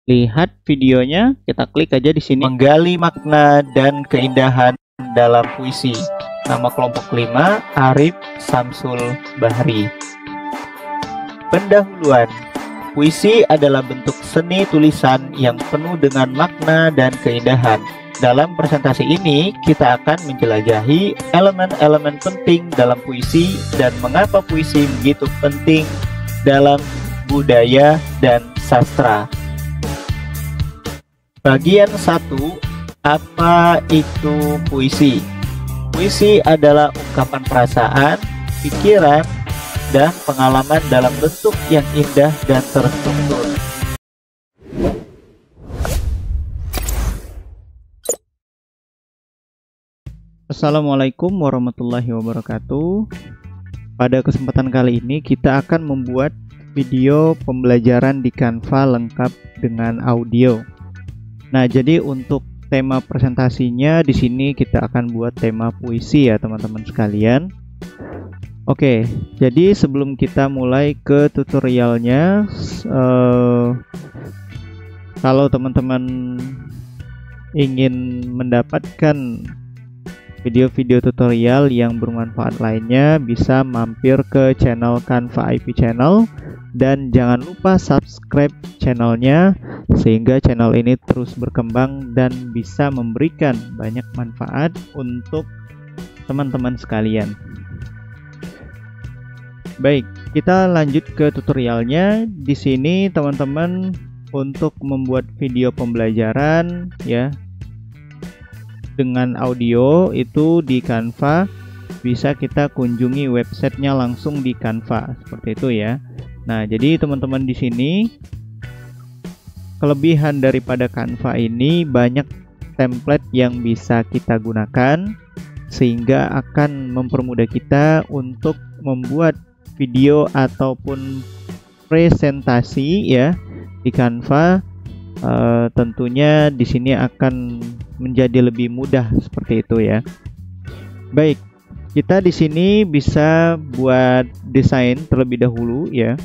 lihat videonya, kita klik aja di sini. Menggali makna dan keindahan dalam puisi. Nama kelompok 5, Arif Samsul Bahri. Pendahuluan. Puisi adalah bentuk seni tulisan yang penuh dengan makna dan keindahan. Dalam presentasi ini, kita akan menjelajahi elemen-elemen penting dalam puisi dan mengapa puisi begitu penting dalam budaya dan sastra. Bagian 1. Apa itu puisi? Puisi adalah ungkapan perasaan, pikiran, dan pengalaman dalam bentuk yang indah dan terstruktur. Assalamualaikum warahmatullahi wabarakatuh. Pada kesempatan kali ini kita akan membuat video pembelajaran di Canva lengkap dengan audio. Nah, jadi untuk tema presentasinya di sini kita akan buat tema puisi ya teman-teman sekalian. Oke, jadi sebelum kita mulai ke tutorialnya, kalau teman-teman ingin mendapatkan video-video tutorial yang bermanfaat lainnya, bisa mampir ke channel Canva IP Channel dan jangan lupa subscribe channelnya sehingga channel ini terus berkembang dan bisa memberikan banyak manfaat untuk teman-teman sekalian. Baik, kita lanjut ke tutorialnya. Di sini teman-teman untuk membuat video pembelajaran ya dengan audio itu di Canva, bisa kita kunjungi websitenya langsung di Canva seperti itu ya. Nah, jadi teman-teman di sini kelebihan daripada Canva ini banyak template yang bisa kita gunakan sehingga akan mempermudah kita untuk membuat video ataupun presentasi ya di Canva. Tentunya di sini akan menjadi lebih mudah seperti itu ya. Baik, kita di sini bisa buat desain terlebih dahulu ya.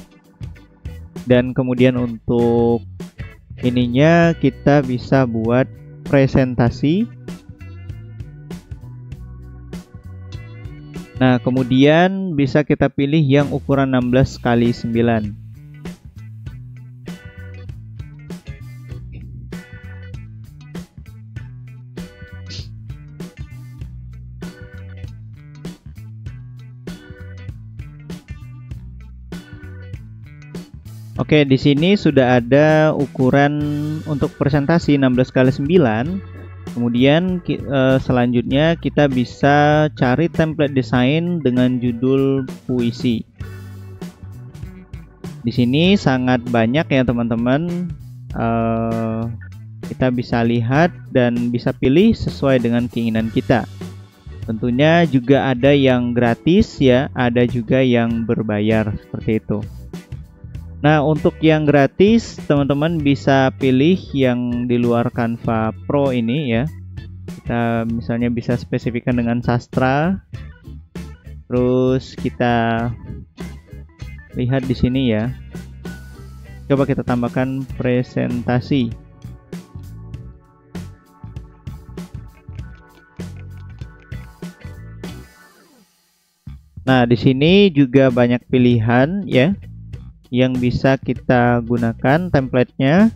Dan kemudian untuk ininya kita bisa buat presentasi. Nah, kemudian bisa kita pilih yang ukuran 16x9. Oke, di sini sudah ada ukuran untuk presentasi 16x9. Kemudian selanjutnya kita bisa cari template desain dengan judul puisi. Di sini sangat banyak ya teman-teman. Kita bisa lihat dan bisa pilih sesuai dengan keinginan kita. Tentunya juga ada yang gratis ya, ada juga yang berbayar seperti itu. Nah, untuk yang gratis, teman-teman bisa pilih yang di luar Canva Pro ini ya. Kita misalnya bisa spesifikkan dengan sastra. Terus kita lihat di sini ya. Coba kita tambahkan presentasi. Nah, di sini juga banyak pilihan ya yang bisa kita gunakan template-nya.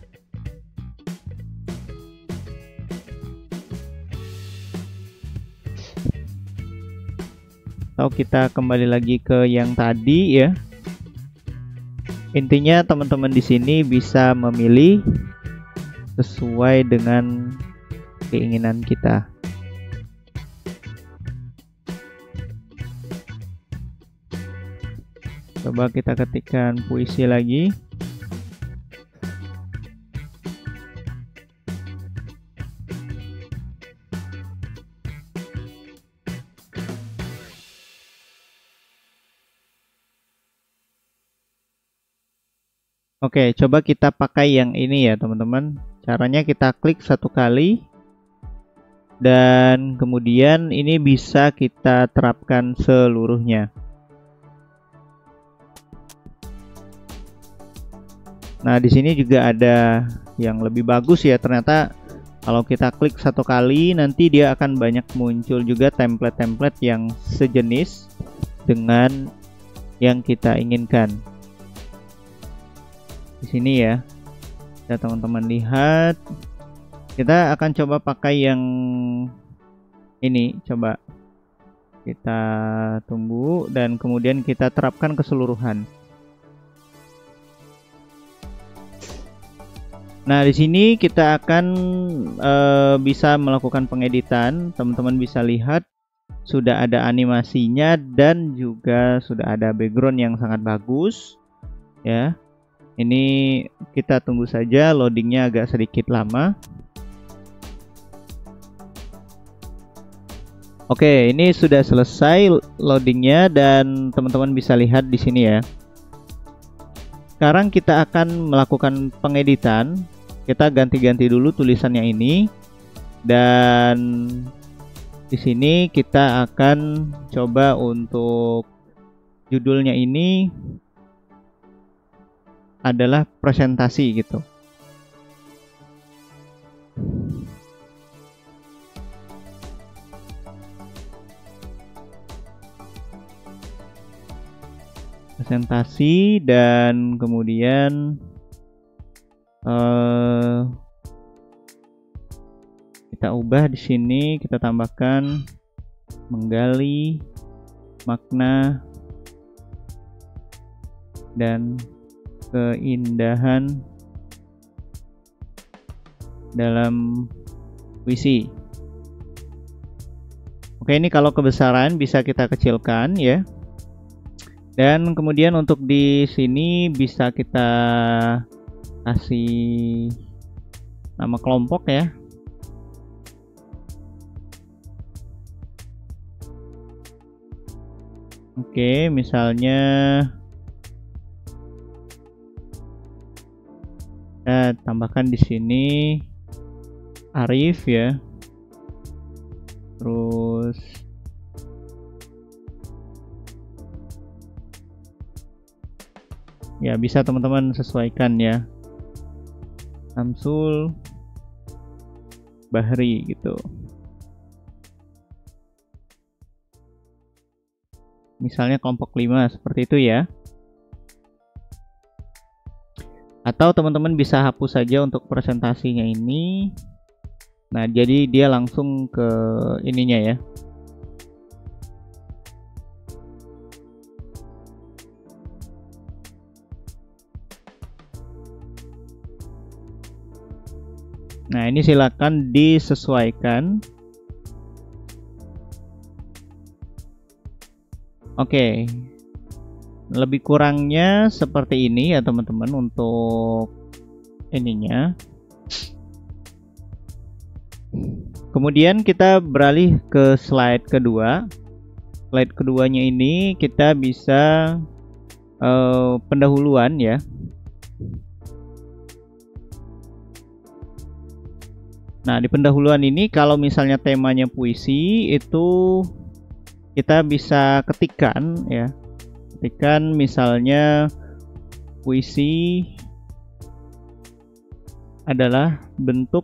Atau kita kembali lagi ke yang tadi ya. Intinya teman-teman di sini bisa memilih sesuai dengan keinginan kita. Coba kita ketikkan puisi lagi. Oke, coba kita pakai yang ini ya teman-teman. Caranya kita klik satu kali. Dan kemudian ini bisa kita terapkan seluruhnya. Nah, di sini juga ada yang lebih bagus ya. Ternyata kalau kita klik satu kali nanti dia akan banyak muncul juga template-template yang sejenis dengan yang kita inginkan. Di sini ya, ya teman-teman lihat, kita akan coba pakai yang ini. Coba kita tunggu dan kemudian kita terapkan keseluruhan. Nah, di sini kita akan bisa melakukan pengeditan. Teman-teman bisa lihat sudah ada animasinya dan juga sudah ada background yang sangat bagus ya. Ini kita tunggu saja, loadingnya agak sedikit lama. Oke, ini sudah selesai loadingnya dan teman-teman bisa lihat di sini ya. Sekarang kita akan melakukan pengeditan. Kita ganti-ganti dulu tulisannya ini, dan di sini kita akan coba untuk judulnya ini adalah presentasi gitu. Presentasi dan kemudian kita ubah di sini, kita tambahkan menggali makna dan keindahan dalam puisi. Oke, ini kalau kebesaran bisa kita kecilkan ya. Dan kemudian untuk di sini bisa kita kasih nama kelompok ya. Oke, misalnya kita tambahkan di sini Arif ya. Terus ya bisa teman-teman sesuaikan ya. Samsul Bahri gitu. Misalnya kelompok 5 seperti itu ya. Atau teman-teman bisa hapus saja untuk presentasinya ini. Nah, jadi dia langsung ke ininya ya. Nah, ini silakan disesuaikan. Oke. Lebih kurangnya seperti ini ya teman-teman untuk ininya. Kemudian kita beralih ke slide kedua. Slide keduanya ini kita bisa pendahuluan ya. Nah, di pendahuluan ini kalau misalnya temanya puisi itu kita bisa ketikkan ya. Ketikkan misalnya puisi adalah bentuk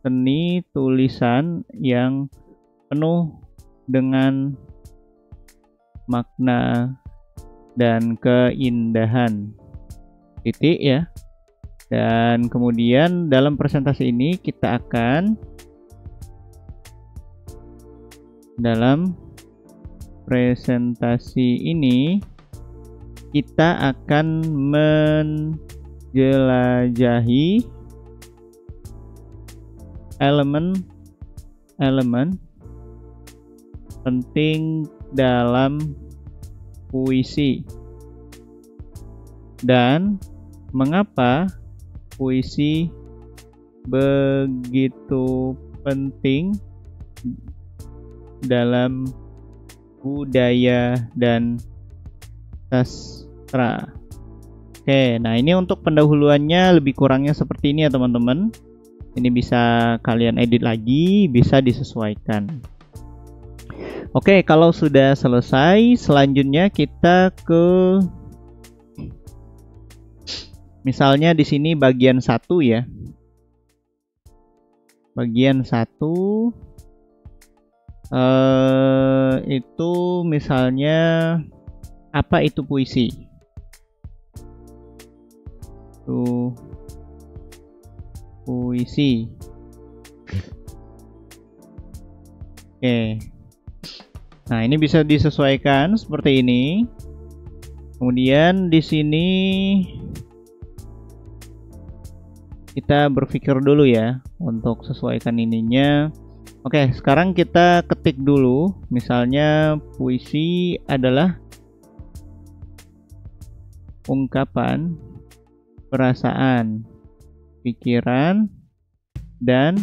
seni tulisan yang penuh dengan makna dan keindahan. Titik ya. Dan kemudian dalam presentasi ini kita akan dalam presentasi ini kita akan menjelajahi elemen-elemen penting dalam puisi dan mengapa puisi begitu penting dalam budaya dan sastra. Oke, nah ini untuk pendahuluannya lebih kurangnya seperti ini ya teman-teman. Ini bisa kalian edit lagi, bisa disesuaikan. Oke, kalau sudah selesai, selanjutnya kita ke Misalnya di sini bagian 1 ya. Bagian 1 itu misalnya apa itu puisi? Puisi. Oke. Nah, ini bisa disesuaikan seperti ini. Kemudian di sini kita berpikir dulu ya untuk sesuaikan ininya. Oke, sekarang kita ketik dulu. Misalnya puisi adalah ungkapan perasaan, pikiran dan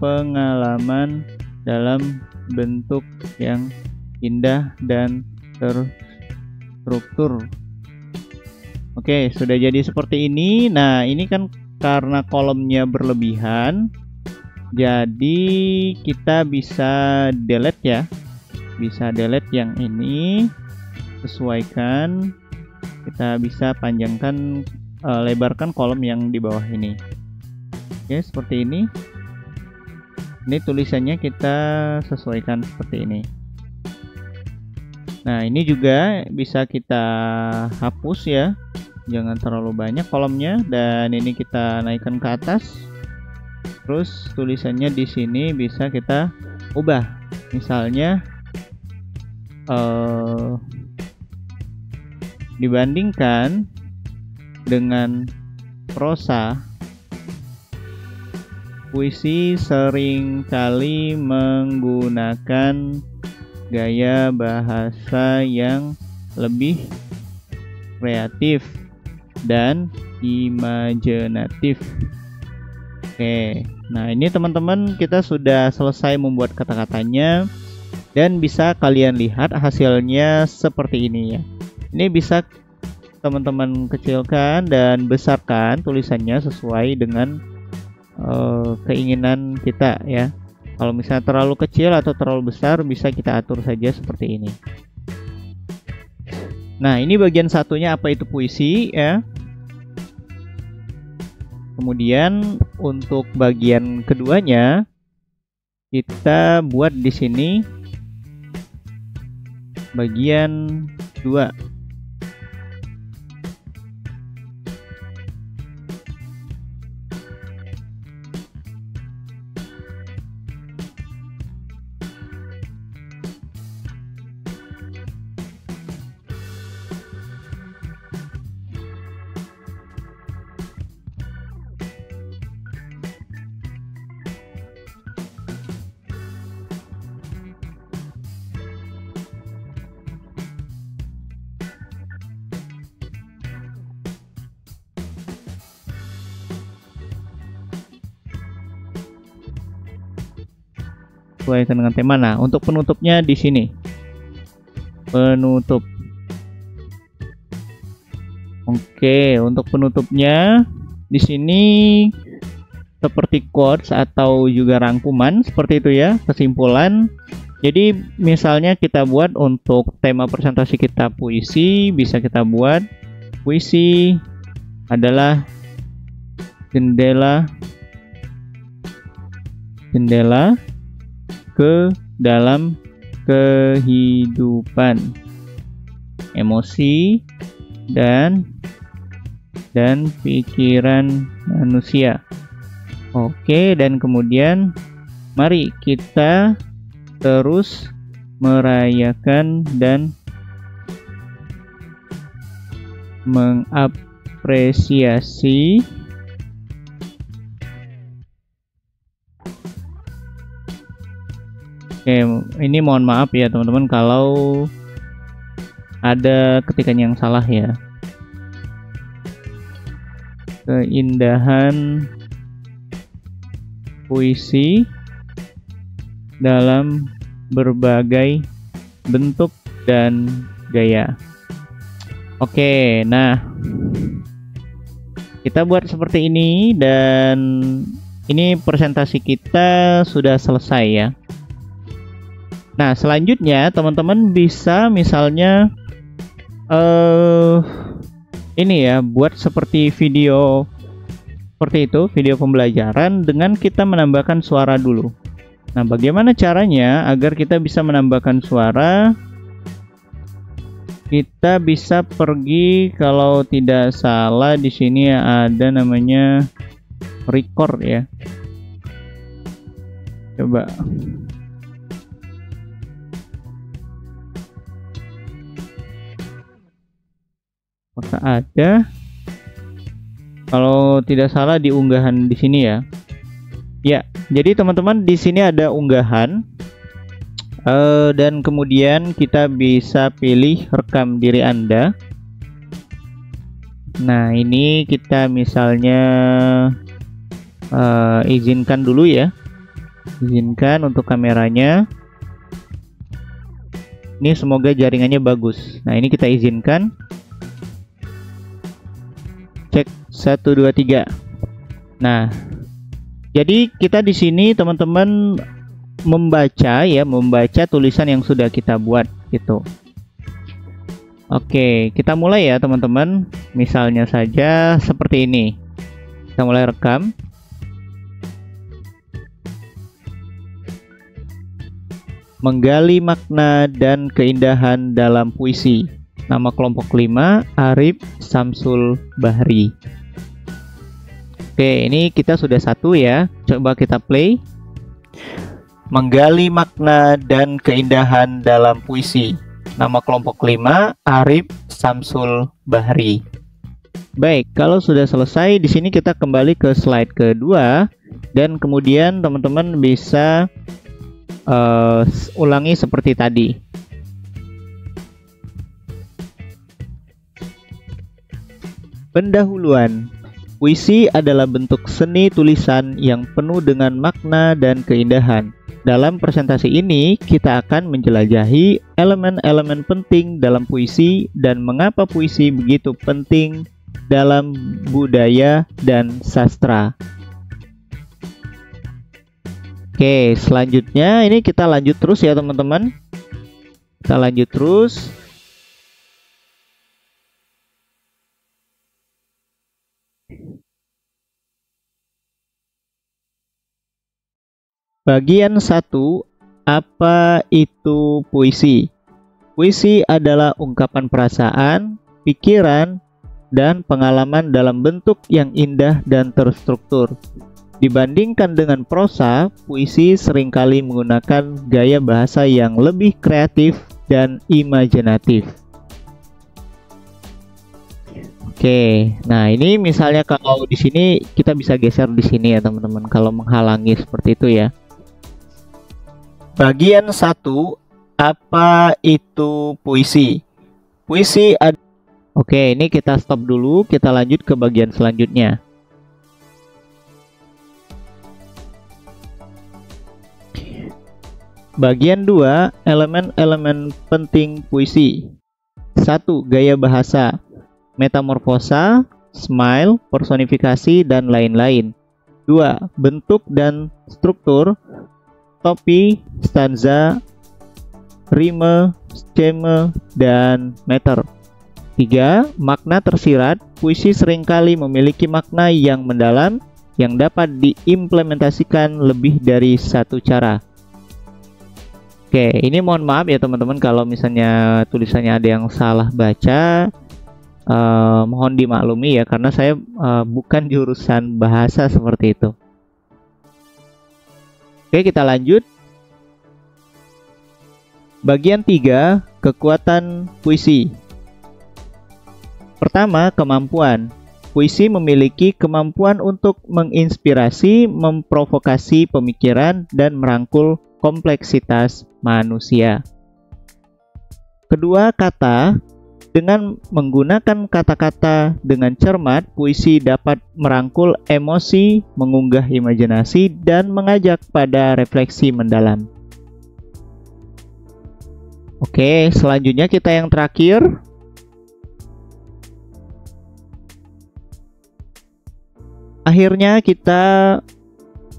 pengalaman dalam bentuk yang indah dan terstruktur. Oke, sudah jadi seperti ini. Nah, ini kan karena kolomnya berlebihan, jadi kita bisa delete ya. Bisa delete yang ini, sesuaikan. Kita bisa panjangkan, lebarkan kolom yang di bawah ini. Oke, seperti ini. Ini tulisannya kita sesuaikan seperti ini. Nah, ini juga bisa kita hapus ya, jangan terlalu banyak kolomnya, dan ini kita naikkan ke atas. Terus tulisannya di sini bisa kita ubah, misalnya dibandingkan dengan prosa, puisi seringkali menggunakan gaya bahasa yang lebih kreatif dan imajinatif. Oke, nah ini teman-teman kita sudah selesai membuat kata-katanya, dan bisa kalian lihat hasilnya seperti ini ya. Ini bisa teman-teman kecilkan dan besarkan tulisannya sesuai dengan keinginan kita ya. Kalau misalnya terlalu kecil atau terlalu besar, bisa kita atur saja seperti ini. Nah, ini bagian satunya apa itu puisi ya. Kemudian untuk bagian keduanya kita buat di sini bagian 2. Sesuaikan dengan tema. Nah, untuk penutupnya di sini. Penutup. Oke, untuk penutupnya di sini seperti quotes atau juga rangkuman seperti itu ya, kesimpulan. Jadi misalnya kita buat untuk tema presentasi kita puisi, bisa kita buat puisi adalah jendela ke dalam kehidupan, emosi dan pikiran manusia. Oke, dan kemudian mari kita terus merayakan dan mengapresiasi ini mohon maaf ya teman-teman kalau ada ketikan yang salah ya. Keindahan puisi dalam berbagai bentuk dan gaya. Oke, nah kita buat seperti ini, dan ini presentasi kita sudah selesai ya. Nah, selanjutnya teman-teman bisa misalnya ini ya, buat seperti video seperti itu, video pembelajaran dengan kita menambahkan suara dulu. Nah, bagaimana caranya agar kita bisa menambahkan suara? Kita bisa pergi, kalau tidak salah di sini ada namanya record ya. Coba. Apakah ada? Kalau tidak salah di unggahan di sini ya. Ya, jadi teman-teman di sini ada unggahan dan kemudian kita bisa pilih rekam diri Anda. Nah, ini kita misalnya izinkan dulu ya. Izinkan untuk kameranya. Ini semoga jaringannya bagus. Nah, ini kita izinkan. Cek 1 2 3. Nah, jadi kita di sini teman-teman membaca ya, membaca tulisan yang sudah kita buat gitu. Oke, kita mulai ya teman-teman. Misalnya saja seperti ini. Kita mulai rekam. Menggali makna dan keindahan dalam puisi. Nama kelompok 5, Arif Samsul Bahri. Oke, ini kita sudah satu ya. Coba kita play. Menggali makna dan keindahan dalam puisi. Nama kelompok 5, Arif Samsul Bahri. Baik, kalau sudah selesai, di sini kita kembali ke slide kedua dan kemudian teman-teman bisa ulangi seperti tadi. Pendahuluan. Puisi adalah bentuk seni tulisan yang penuh dengan makna dan keindahan. Dalam presentasi ini, kita akan menjelajahi elemen-elemen penting dalam puisi dan mengapa puisi begitu penting dalam budaya dan sastra. Oke, selanjutnya ini kita lanjut terus ya teman-teman. Kita lanjut terus. Bagian 1, apa itu puisi? Puisi adalah ungkapan perasaan, pikiran, dan pengalaman dalam bentuk yang indah dan terstruktur. Dibandingkan dengan prosa, puisi seringkali menggunakan gaya bahasa yang lebih kreatif dan imajinatif. Oke, nah ini misalnya kalau di sini kita bisa geser di sini ya teman-teman, kalau menghalangi seperti itu ya. Bagian 1, apa itu puisi? Puisi ada. Oke, ini kita stop dulu, kita lanjut ke bagian selanjutnya. Bagian 2, elemen-elemen penting puisi. 1. Gaya bahasa, metamorfosa, smile, personifikasi, dan lain-lain. 2. Bentuk dan struktur, topi, stanza, rime, skema, dan meter. 3. Makna tersirat. Puisi seringkali memiliki makna yang mendalam yang dapat diimplementasikan lebih dari satu cara. Oke, ini mohon maaf ya teman-teman kalau misalnya tulisannya ada yang salah baca. Mohon dimaklumi ya karena saya bukan jurusan bahasa seperti itu. Oke, kita lanjut. Bagian 3, kekuatan puisi. Pertama, kemampuan. Puisi memiliki kemampuan untuk menginspirasi, memprovokasi pemikiran, dan merangkul kompleksitas manusia. Kedua, kata. Dengan menggunakan kata-kata dengan cermat, puisi dapat merangkul emosi, mengunggah imajinasi, dan mengajak pada refleksi mendalam. Oke, selanjutnya kita yang terakhir. Akhirnya kita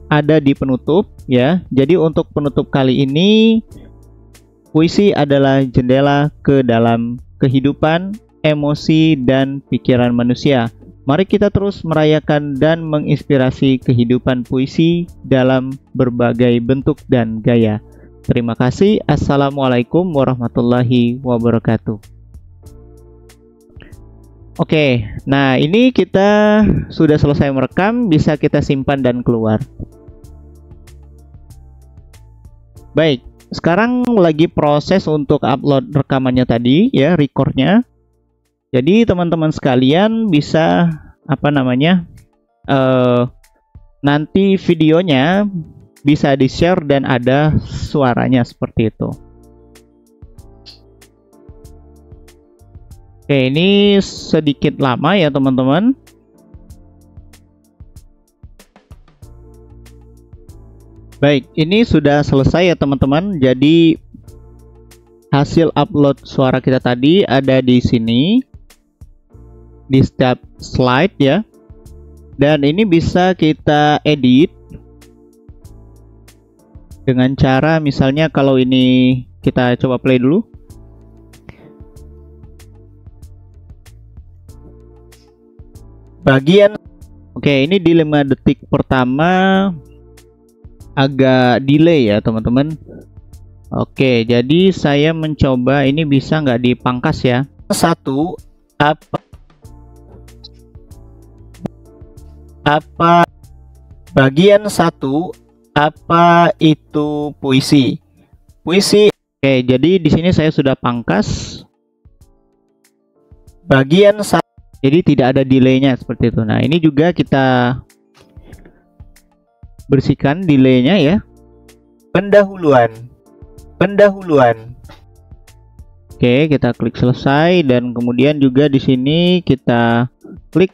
ada di penutup ya. Jadi untuk penutup kali ini, puisi adalah jendela ke dalam kehidupan emosi dan pikiran manusia. Mari kita terus merayakan dan menginspirasi kehidupan puisi dalam berbagai bentuk dan gaya. Terima kasih. Assalamualaikum warahmatullahi wabarakatuh. Oke, nah ini kita sudah selesai merekam, bisa kita simpan dan keluar. Baik, sekarang lagi proses untuk upload rekamannya tadi ya, recordnya. Jadi teman-teman sekalian bisa nanti videonya bisa di-share dan ada suaranya seperti itu. Oke, ini sedikit lama ya teman-teman. Baik, ini sudah selesai ya teman-teman. Jadi hasil upload suara kita tadi ada di sini, di setiap slide ya, dan ini bisa kita edit dengan cara misalnya kalau ini kita coba play dulu. Bagian oke, ini di 5 detik pertama agak delay ya teman-teman. Oke, jadi saya mencoba ini bisa nggak dipangkas ya. Satu, apa bagian satu, apa itu puisi? Puisi. Oke, jadi di sini saya sudah pangkas bagian satu. Jadi tidak ada delaynya seperti itu. Nah, ini juga kita bersihkan delaynya ya. Pendahuluan. Oke, kita klik selesai dan kemudian juga di sini kita klik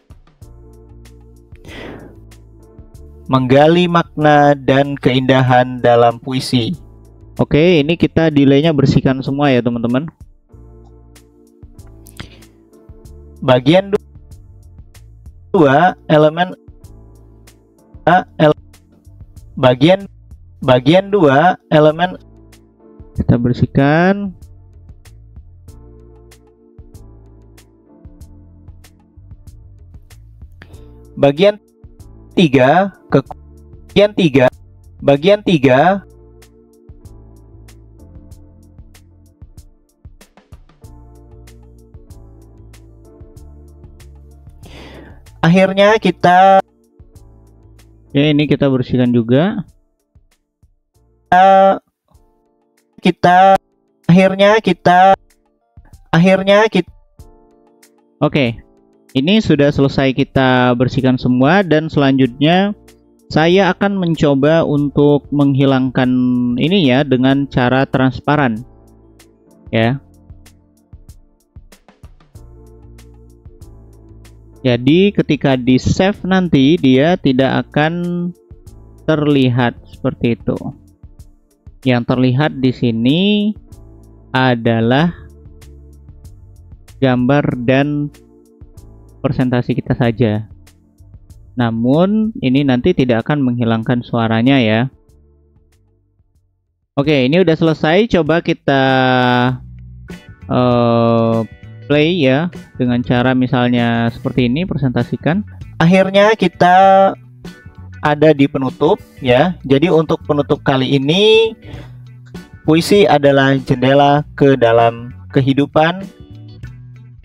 menggali makna dan keindahan dalam puisi. Oke, ini kita delaynya bersihkan semua ya teman-teman. Bagian 2 elemen bagian 2 elemen kita bersihkan. Bagian 3 ke bagian 3 akhirnya kita ini kita bersihkan juga. Akhirnya kita Oke. Ini sudah selesai kita bersihkan semua dan selanjutnya saya akan mencoba untuk menghilangkan ini ya dengan cara transparan ya. Jadi ketika di save nanti dia tidak akan terlihat seperti itu. Yang terlihat di sini adalah gambar dan presentasi kita saja. Namun ini nanti tidak akan menghilangkan suaranya ya. Oke, ini udah selesai. Coba kita play ya dengan cara misalnya seperti ini, presentasikan. Akhirnya kita ada di penutup ya. Jadi untuk penutup kali ini, puisi adalah jendela ke dalam kehidupan.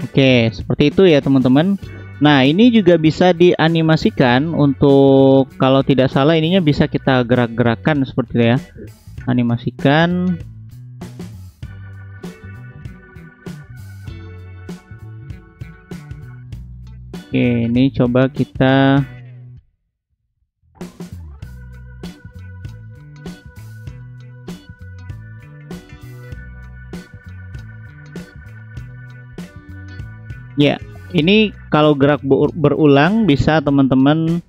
Oke, seperti itu ya teman-teman. Nah, ini juga bisa dianimasikan untuk, kalau tidak salah ininya bisa kita gerak-gerakkan seperti itu ya. Animasikan. Oke, ini coba kita ya, ini kalau gerak berulang bisa teman-teman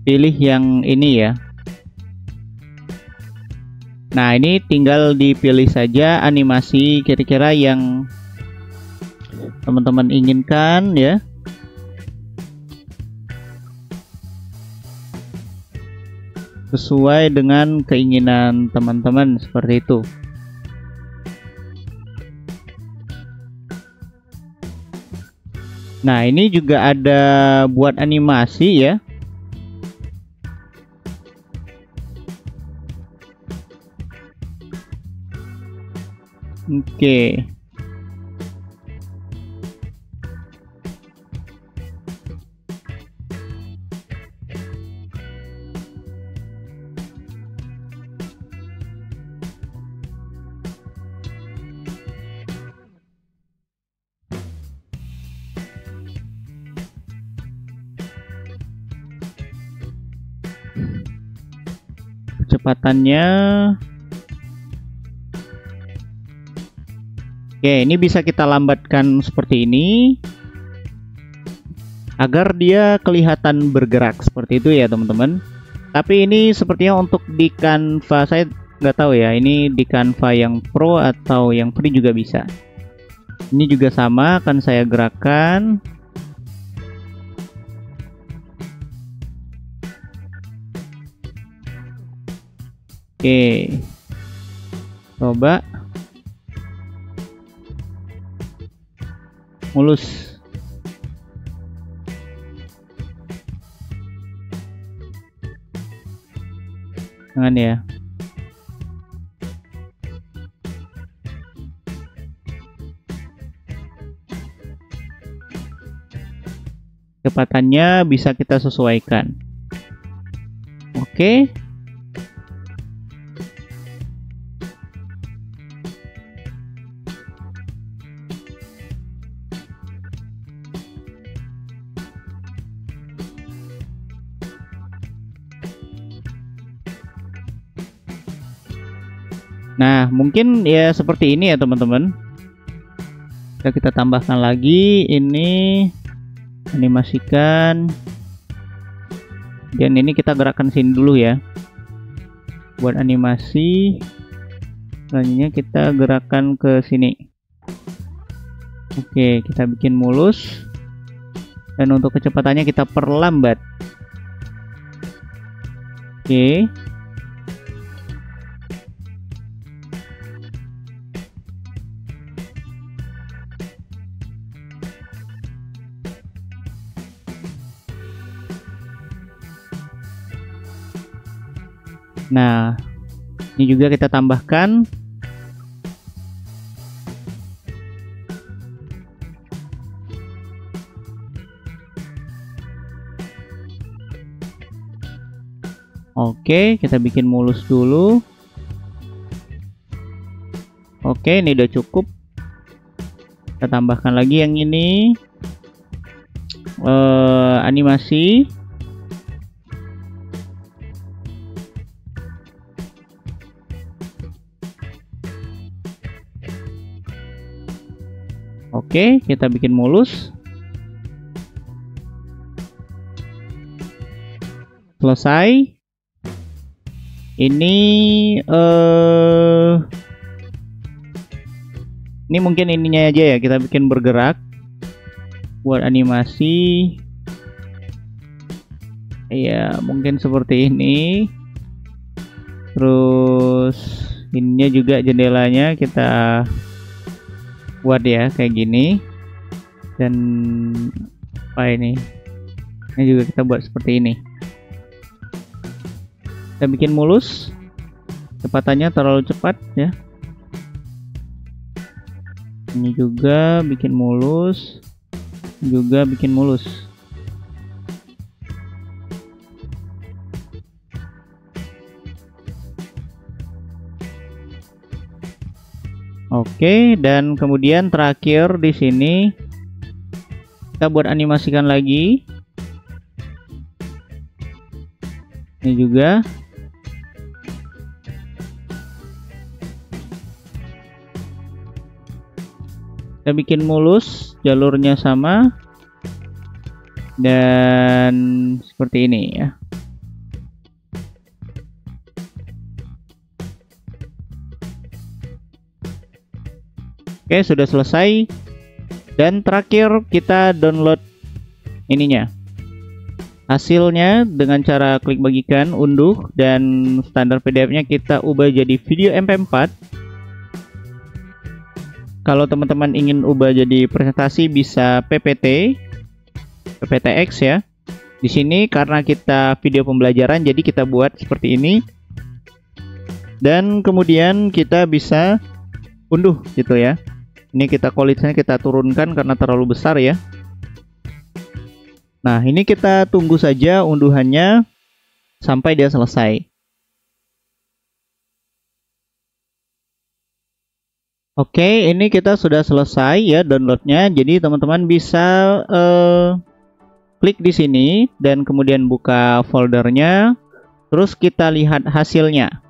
pilih yang ini ya. Nah, ini tinggal dipilih saja animasi kira-kira yang teman-teman inginkan ya. Sesuai dengan keinginan teman-teman seperti itu. Nah, ini juga ada buat animasi ya. Oke. Kecepatannya. Oke, ini bisa kita lambatkan seperti ini agar dia kelihatan bergerak seperti itu ya teman-teman. Tapi ini sepertinya untuk di Canva, saya nggak tahu ya, ini di Canva yang Pro atau yang Free juga bisa. Ini juga sama, akan saya gerakkan. Oke, coba mulus. Jangan ya. Kecepatannya bisa kita sesuaikan. Oke. Nah, mungkin ya seperti ini ya teman-teman. Kita tambahkan lagi ini, animasikan, dan ini kita gerakkan sini dulu ya. Buat animasi, selanjutnya kita gerakkan ke sini. Oke, kita bikin mulus, dan untuk kecepatannya kita perlambat. Oke. Nah, ini juga kita tambahkan. Oke, kita bikin mulus dulu. Oke, ini udah cukup. Kita tambahkan lagi yang ini, animasi. Oke, kita bikin mulus. Selesai. Ini mungkin ininya aja ya, kita bikin bergerak. Buat animasi. Ya, mungkin seperti ini. Terus ininya juga jendelanya kita buat ya kayak gini, dan apa ini juga kita buat seperti ini. Kita bikin mulus, kecepatannya terlalu cepat ya. Ini juga bikin mulus, juga bikin mulus. Oke, dan kemudian terakhir di sini kita buat animasikan lagi. Ini juga. Kita bikin mulus, jalurnya sama. Dan seperti ini ya. Oke, sudah selesai. Dan terakhir kita download ininya. Hasilnya dengan cara klik bagikan, unduh, dan standar PDF-nya kita ubah jadi video MP4. Kalau teman-teman ingin ubah jadi presentasi bisa PPT, PPTX ya. Di sini karena kita video pembelajaran jadi kita buat seperti ini. Dan kemudian kita bisa unduh gitu ya. Ini kita quality-nya kita turunkan karena terlalu besar ya. Nah, ini kita tunggu saja unduhannya sampai dia selesai. Oke, ini kita sudah selesai ya downloadnya. Jadi teman-teman bisa klik di sini dan kemudian buka foldernya. Terus kita lihat hasilnya.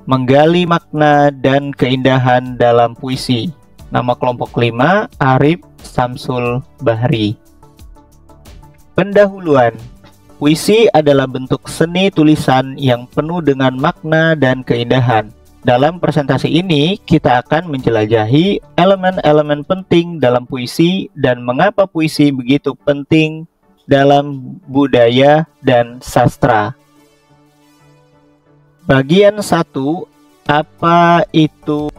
Menggali makna dan keindahan dalam puisi. Nama kelompok 5, Arif Samsul Bahri. Pendahuluan. Puisi adalah bentuk seni tulisan yang penuh dengan makna dan keindahan. Dalam presentasi ini, kita akan menjelajahi elemen-elemen penting dalam puisi dan mengapa puisi begitu penting dalam budaya dan sastra. Bagian 1, apa itu?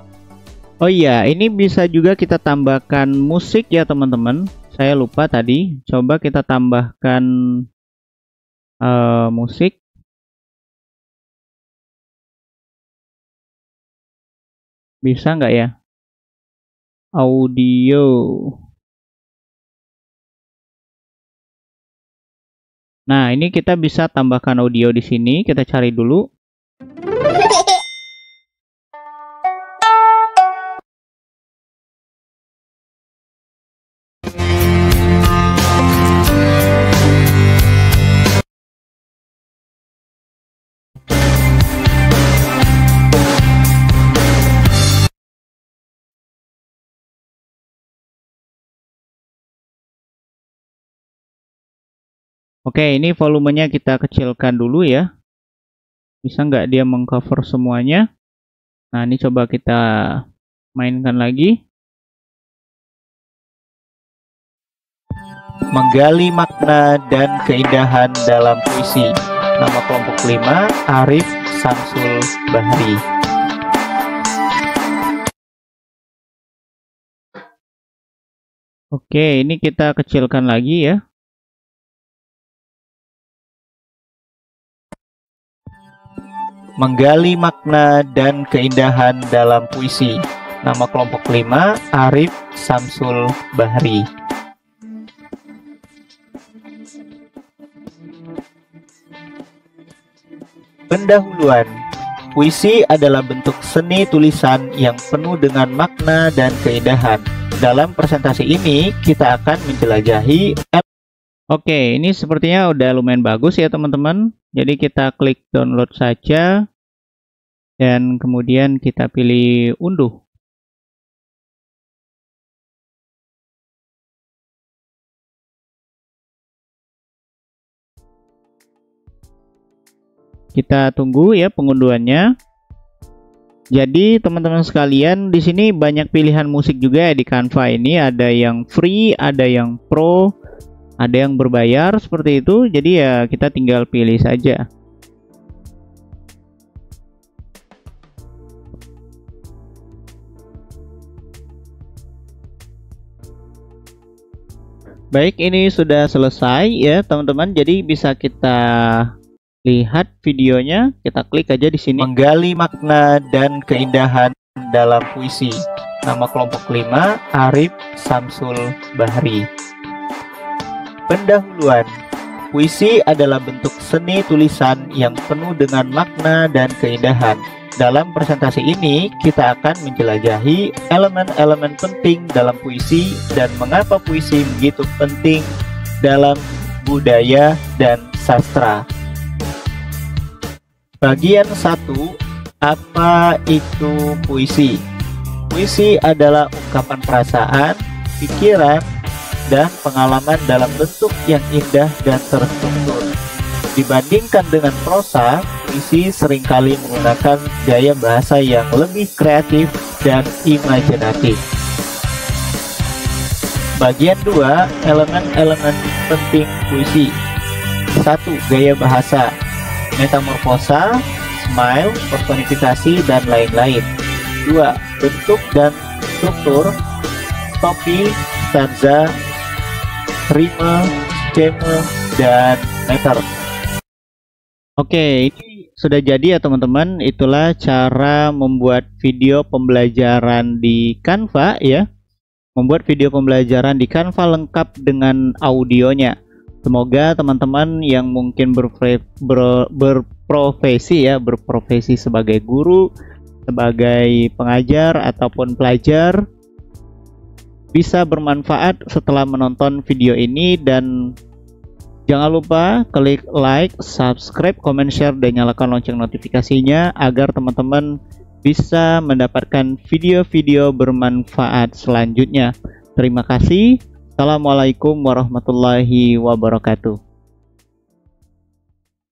Oh iya, ini bisa juga kita tambahkan musik ya teman-teman. Saya lupa tadi. Coba kita tambahkan musik. Bisa nggak ya? Audio. Nah, ini kita bisa tambahkan audio di sini. Kita cari dulu. Oke, ini volumenya kita kecilkan dulu ya. Bisa nggak dia mengcover semuanya? Nah, ini coba kita mainkan lagi. Menggali makna dan keindahan dalam puisi. Nama kelompok 5, Arif Samsul Bahri. Oke, ini kita kecilkan lagi ya. Menggali makna dan keindahan dalam puisi. Nama kelompok 5, Arif Samsul Bahri. Pendahuluan. Puisi adalah bentuk seni tulisan yang penuh dengan makna dan keindahan. Dalam presentasi ini, kita akan menjelajahi. Oke, ini sepertinya udah lumayan bagus ya teman-teman. Jadi kita klik download saja. Dan kemudian kita pilih unduh. Kita tunggu ya pengunduhannya. Jadi teman-teman sekalian, di sini banyak pilihan musik juga ya di Canva ini. Ada yang free, ada yang pro, ada yang berbayar seperti itu. Jadi ya kita tinggal pilih saja. Baik, ini sudah selesai ya teman-teman. Jadi bisa kita lihat videonya. Kita klik aja di sini. Menggali makna dan keindahan dalam puisi. Nama kelompok 5, Arif Samsul Bahri. Pendahuluan. Puisi adalah bentuk seni tulisan yang penuh dengan makna dan keindahan. Dalam presentasi ini, kita akan menjelajahi elemen-elemen penting dalam puisi dan mengapa puisi begitu penting dalam budaya dan sastra. Bagian 1, apa itu puisi? Puisi adalah ungkapan perasaan, pikiran, dan pengalaman dalam bentuk yang indah dan terstruktur. Dibandingkan dengan prosa, puisi seringkali menggunakan gaya bahasa yang lebih kreatif dan imajinatif. Bagian 2, elemen-elemen penting puisi. 1. Gaya bahasa, metamorfosa, smile, personifikasi, dan lain-lain. 2. Bentuk dan struktur, topi, stanza, rima, skema, dan meter. Oke, ini sudah jadi ya teman-teman. Itulah cara membuat video pembelajaran di Canva ya. Membuat video pembelajaran di Canva lengkap dengan audionya. Semoga teman-teman yang mungkin berprofesi sebagai guru, sebagai pengajar ataupun pelajar bisa bermanfaat setelah menonton video ini, dan jangan lupa klik like, subscribe, comment, share, dan nyalakan lonceng notifikasinya agar teman-teman bisa mendapatkan video-video bermanfaat selanjutnya. Terima kasih. Assalamualaikum warahmatullahi wabarakatuh.